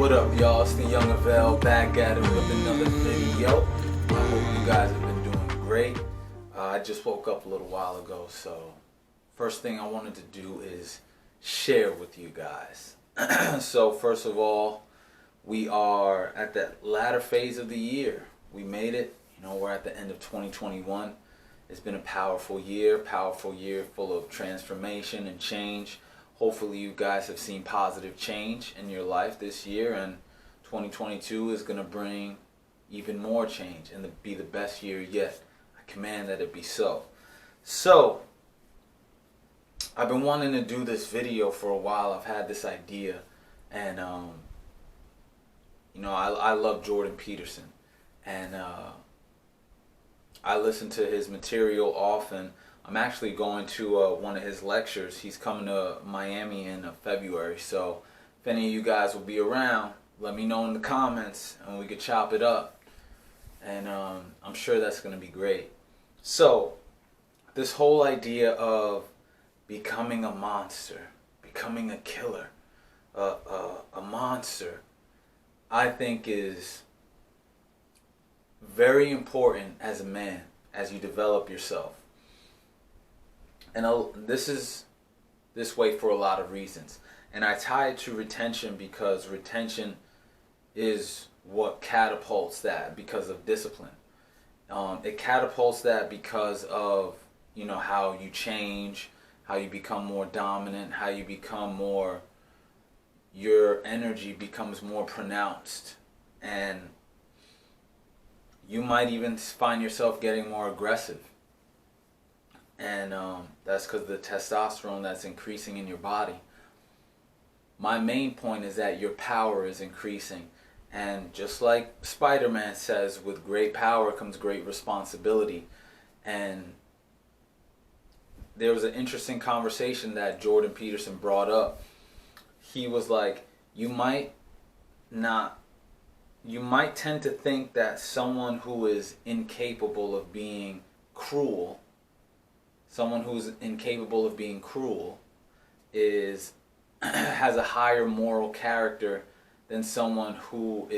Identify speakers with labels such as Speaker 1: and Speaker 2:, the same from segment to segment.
Speaker 1: What up, y'all? It's the Yungavelle back at it with another video. I hope you guys have been doing great. I just woke up a little while ago, so first thing I wanted to do is share with you guys. So first of all, we are at that latter phase of the year. We made it. You know, we're at the end of 2021. It's been a powerful year full of transformation and change. Hopefully you guys have seen positive change in your life this year, and 2022 is going to bring even more change and be the best year yet. I command that it be so. So, I've been wanting to do this video for a while. I've had this idea, and you know, I love Jordan Peterson, and I listen to his material often. I'm actually going to one of his lectures. He's coming to Miami in February, so if any of you guys will be around, let me know in the comments and we could chop it up, and I'm sure that's going to be great. So this whole idea of becoming a monster, becoming a killer, a monster, I think is very important as a man, as you develop yourself. And this is this way for a lot of reasons. And I tie it to retention because retention is what catapults that because of discipline. It catapults that because of, you know, how you change, how you become more dominant, how you become more, your energy becomes more pronounced. And you might even find yourself getting more aggressive. And that's because of the testosterone that's increasing in your body. My main point is that your power is increasing. And just like Spider-Man says, with great power comes great responsibility. And there was an interesting conversation that Jordan Peterson brought up. He was like, you might tend to think that someone who is incapable of being cruel, is has a higher moral character than someone who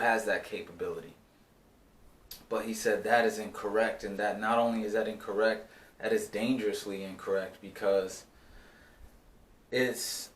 Speaker 1: has that capability. But he said that is incorrect, and that not only is that incorrect, that is dangerously incorrect, because it's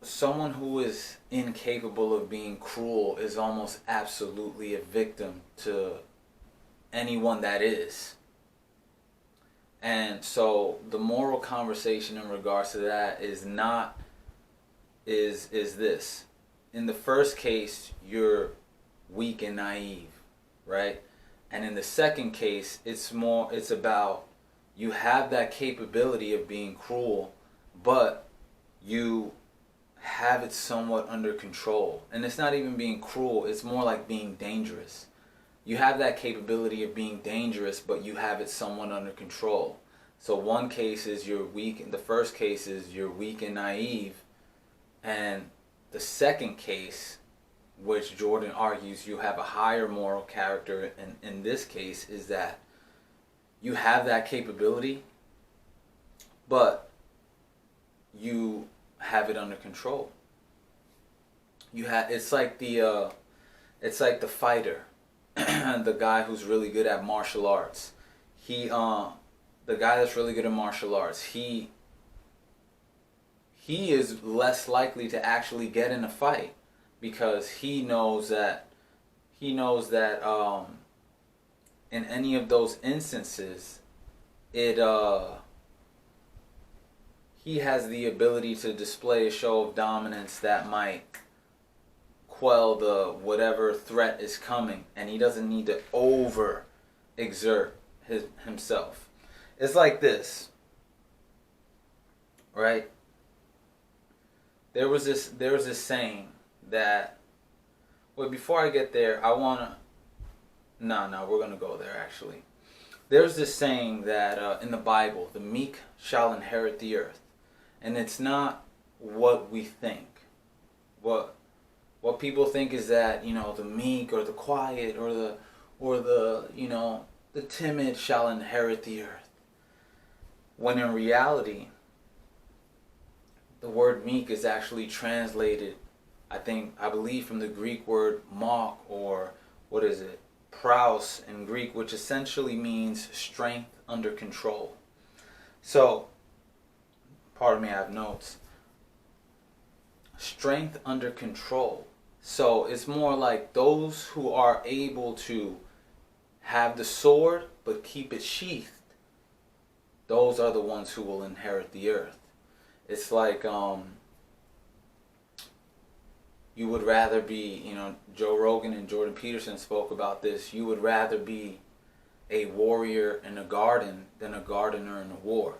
Speaker 1: someone who is incapable of being cruel is almost absolutely a victim to anyone that is. And so the moral conversation in regards to that is this. In the first case, you're weak and naive, right? And in the second case, it's about you have that capability of being cruel, but you have it somewhat under control. And it's not even being cruel, it's more like being dangerous. You have that capability of being dangerous, but you have it somewhat under control. So one case is you're weak, and the first case is you're weak and naive. And the second case, which Jordan argues you have a higher moral character in this case, is that you have that capability, but you have it under control. It's like the fighter. The guy who's really good at martial arts. The guy that's really good at martial arts, he is less likely to actually get in a fight, because he knows that in any of those instances, he has the ability to display a show of dominance that might quell the whatever threat is coming, and he doesn't need to over exert himself. It's like this, right? There was this saying that, well, before I get there, we're gonna go there actually. There's this saying that in the Bible, the meek shall inherit the earth, and it's not what we think. What people think is that, you know, the meek or the quiet or the you know, the timid shall inherit the earth. When in reality, the word meek is actually translated, I believe from the Greek word mock, or what is it? Praus in Greek, which essentially means strength under control. So, pardon me, I have notes. Strength under control. So it's more like those who are able to have the sword but keep it sheathed. Those are the ones who will inherit the earth. It's like you would rather be, Joe Rogan and Jordan Peterson spoke about this. You would rather be a warrior in a garden than a gardener in a war.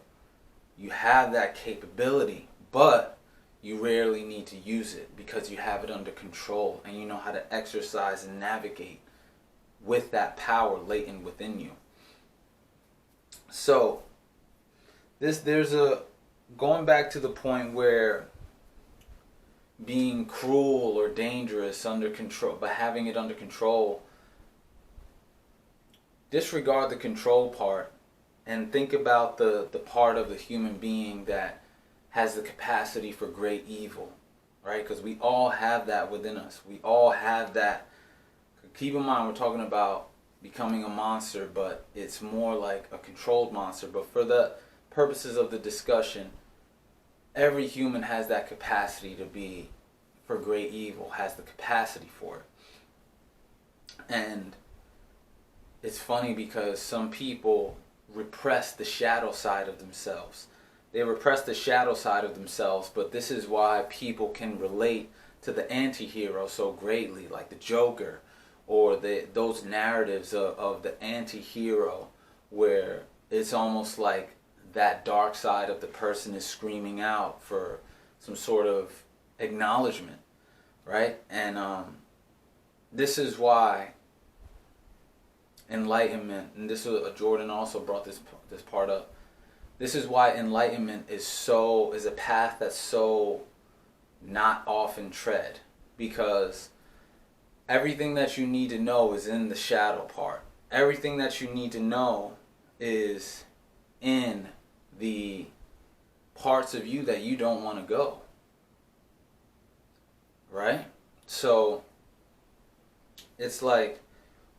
Speaker 1: You have that capability, but you rarely need to use it because you have it under control and you know how to exercise and navigate with that power latent within you. So, going back to the point where being cruel or dangerous under control, but having it under control, disregard the control part and think about the part of the human being that has the capacity for great evil, right? Because we all have that within us. We all have that. Keep in mind, we're talking about becoming a monster, but it's more like a controlled monster. But for the purposes of the discussion, every human has that capacity to be for great evil, has the capacity for it. And it's funny because some people repress the shadow side of themselves. They repress the shadow side of themselves, but this is why people can relate to the anti-hero so greatly, like the Joker, or those narratives of the anti-hero, where it's almost like that dark side of the person is screaming out for some sort of acknowledgement, right? And this is why Enlightenment, and Jordan also brought this part up. This is why enlightenment is a path that's so not often tread, because everything that you need to know is in the shadow part. Everything that you need to know is in the parts of you that you don't want to go. Right? So it's like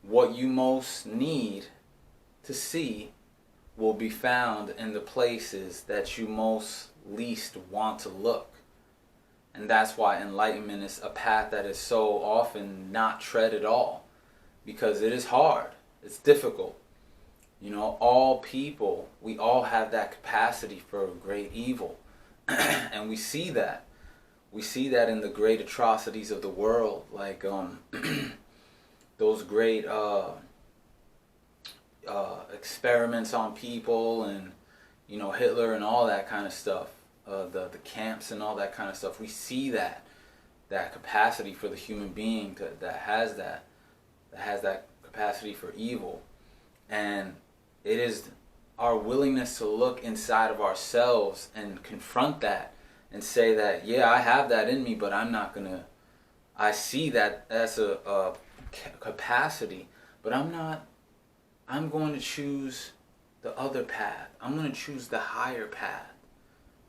Speaker 1: what you most need to see will be found in the places that you most least want to look. And that's why enlightenment is a path that is so often not tread at all, because it is hard. It's difficult. All people, we all have that capacity for great evil. And we see that. We see that in the great atrocities of the world, like those great experiments on people, and Hitler and all that kind of stuff, the camps and all that kind of stuff. We see that capacity for the human being that has that capacity for evil, and it is our willingness to look inside of ourselves and confront that and say that, yeah, I have that in me, but I see that as a capacity, but I'm going to choose the other path. I'm going to choose the higher path,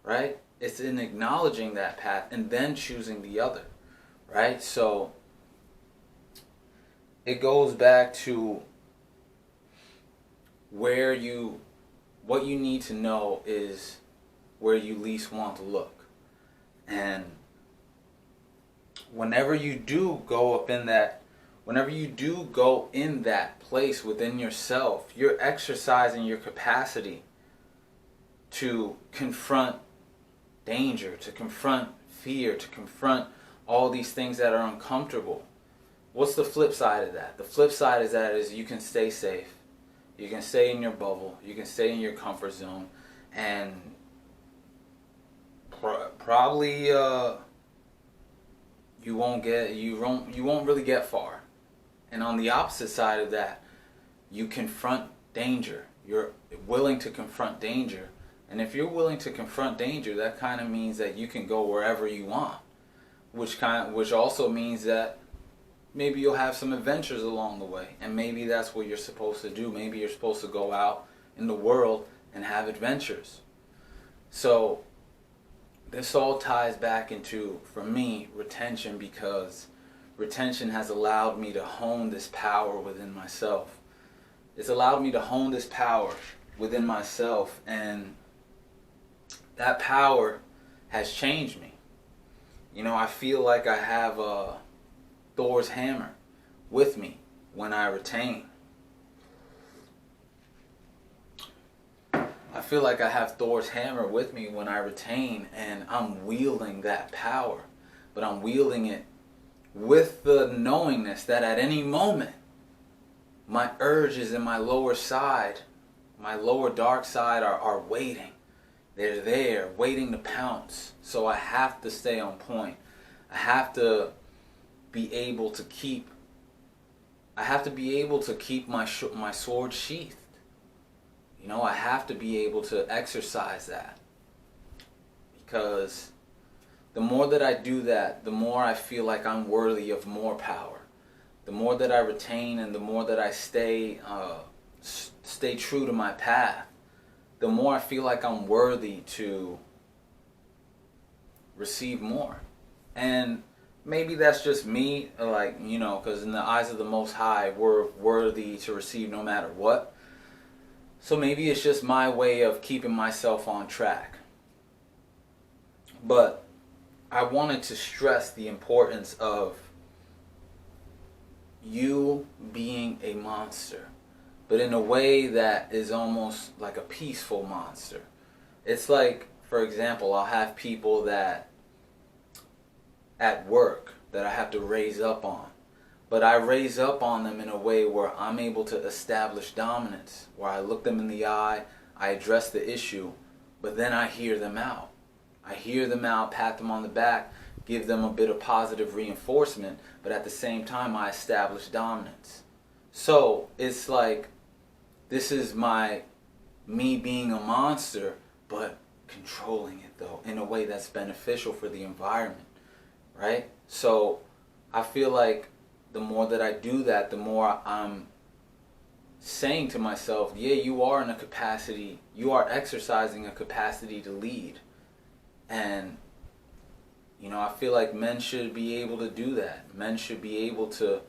Speaker 1: right? It's in acknowledging that path and then choosing the other, right? So it goes back to what you need to know is where you least want to look. And whenever you do go in that place within yourself, you're exercising your capacity to confront danger, to confront fear, to confront all these things that are uncomfortable. What's the flip side of that? The flip side of that is you can stay safe. You can stay in your bubble. You can stay in your comfort zone, and probably you won't really get far. And on the opposite side of that, you confront danger. You're willing to confront danger. And if you're willing to confront danger, that kind of means that you can go wherever you want. Which also means that maybe you'll have some adventures along the way. And maybe that's what you're supposed to do. Maybe you're supposed to go out in the world and have adventures. So this all ties back into, for me, retention, because retention has allowed me to hone this power within myself. It's allowed me to hone this power within myself, and that power has changed me. You know, I feel like I have a Thors Hammer with me when I retain. I feel like I have Thors Hammer with me when I retain, and I'm wielding that power. But I'm wielding it with the knowingness that at any moment, my urges in my lower side, my lower dark side are waiting. They're there, waiting to pounce. So I have to stay on point. I have to be able to keep my sword sheathed. You know, I have to be able to exercise that. Because the more that I do that, the more I feel like I'm worthy of more power. The more that I retain and the more that I stay true to my path, the more I feel like I'm worthy to receive more. And maybe that's just me, like, you know, because in the eyes of the Most High, we're worthy to receive no matter what. So maybe it's just my way of keeping myself on track. But I wanted to stress the importance of you being a monster, but in a way that is almost like a peaceful monster. It's like, for example, I'll have people that at work that I have to raise up on. But I raise up on them in a way where I'm able to establish dominance, where I look them in the eye, I address the issue, but then I hear them out. I hear them out, pat them on the back, give them a bit of positive reinforcement, but at the same time I establish dominance. So it's like, this is me being a monster, but controlling it though, in a way that's beneficial for the environment, right? So I feel like the more that I do that, the more I'm saying to myself, yeah, you are in a capacity, you are exercising a capacity to lead. And, you know, I feel like men should be able to do that. Men should be able to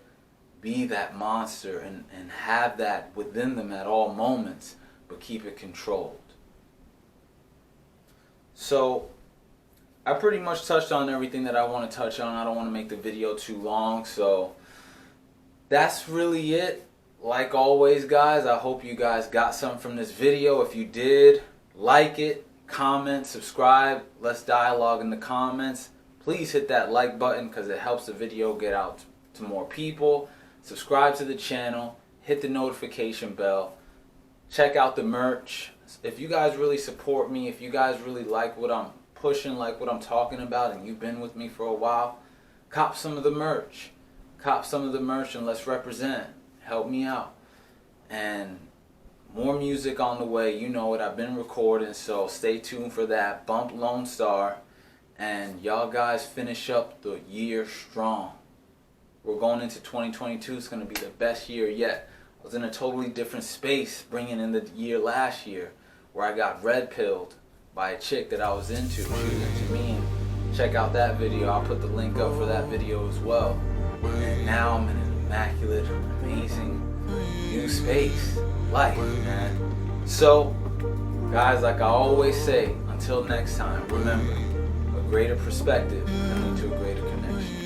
Speaker 1: be that monster and have that within them at all moments, but keep it controlled. So I pretty much touched on everything that I want to touch on. I don't want to make the video too long, so that's really it. Like always, guys, I hope you guys got something from this video. If you did, like it, comment, subscribe. Let's dialogue in the comments. Please hit that like button because it helps the video get out to more people. Subscribe to the channel. Hit the notification bell. Check out the merch. If you guys really support me, if you guys really like what I'm pushing, like what I'm talking about, and you've been with me for a while, cop some of the merch. Cop some of the merch and let's represent. Help me out. And more music on the way. You know it. I've been recording, so stay tuned for that. Bump Lone Star. And y'all guys finish up the year strong. We're going into 2022. It's going to be the best year yet. I was in a totally different space bringing in the year last year, where I got red pilled by a chick that I was into. She was into me. And check out that video. I'll put the link up for that video as well. And now I'm in an immaculate, amazing new space. Life, man. So, guys, like I always say, until next time, remember, a greader perspective can lead to a greater connection.